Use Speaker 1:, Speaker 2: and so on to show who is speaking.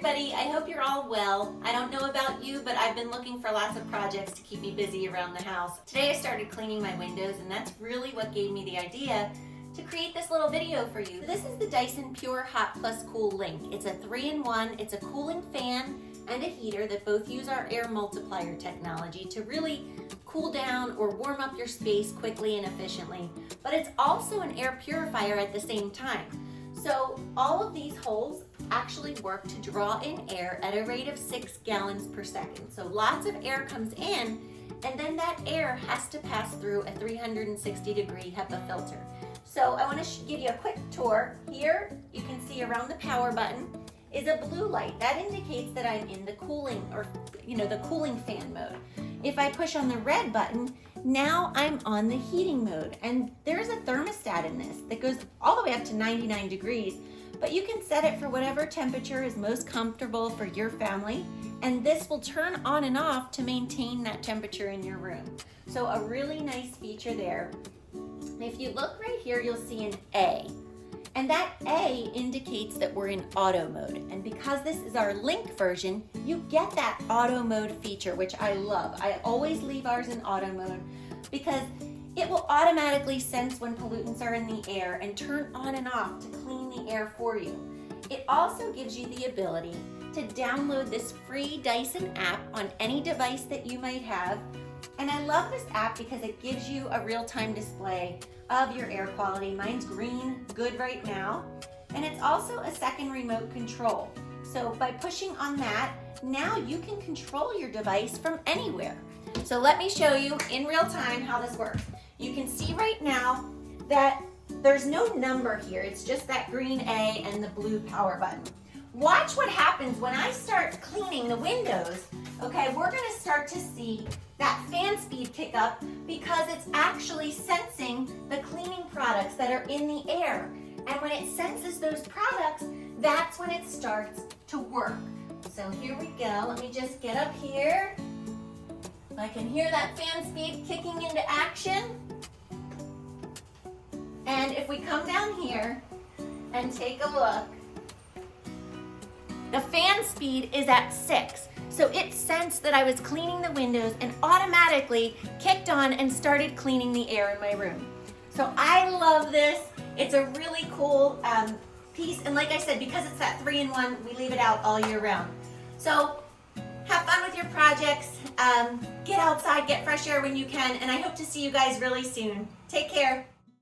Speaker 1: everybody, I hope you're all well. I don't know about you, but I've been looking for lots of projects to keep me busy around the house. Today I started cleaning my windows, and that's really what gave me the idea to create this little video for you. So this is the Dyson Pure Hot Plus Cool Link. It's a 3-in-1. It's a cooling fan and a heater that both use our air multiplier technology to really cool down or warm up your space quickly and efficiently. But it's also an air purifier at the same time. So all of these holes actually work to draw in air at a rate of 6 gallons per second. So lots of air comes in, and then that air has to pass through a 360-degree HEPA filter. So I want to give you a quick tour. Here you can see around the power button is a blue light. That indicates that I'm in the cooling, or the cooling fan mode. If I push on the red button, now I'm on the heating mode, and there's a thermostat in this that goes all the way up to 99 degrees, but you can set it for whatever temperature is most comfortable for your family, and this will turn on and off to maintain that temperature in your room. So a really nice feature there. If you look right here, you'll see an A. And that A indicates that we're in auto mode. And because this is our Link version, you get that auto mode feature, which I love. I always leave ours in auto mode because it will automatically sense when pollutants are in the air and turn on and off to clean the air for you. It also gives you the ability to download this free Dyson app on any device that you might have. And I love this app because it gives you a real-time display of your air quality. Mine's green, good right now. And it's also a second remote control. So by pushing on that, now you can control your device from anywhere. So let me show you in real time how this works. You can see right now that there's no number here. It's just that green A and the blue power button. Watch what happens when I start cleaning the windows. Okay, we're gonna start to see that fan speed kick up because it's actually sensing the cleaning products that are in the air. And when it senses those products, that's when it starts to work. So here we go. Let me just get up here. I can hear that fan speed kicking into action. And if we come down here and take a look, the fan speed is at 6. So it sensed that I was cleaning the windows and automatically kicked on and started cleaning the air in my room. So I love this. It's a really cool piece. And like I said, because it's that 3-in-1, we leave it out all year round. So have fun with your projects. Get outside, get fresh air when you can. And I hope to see you guys really soon. Take care.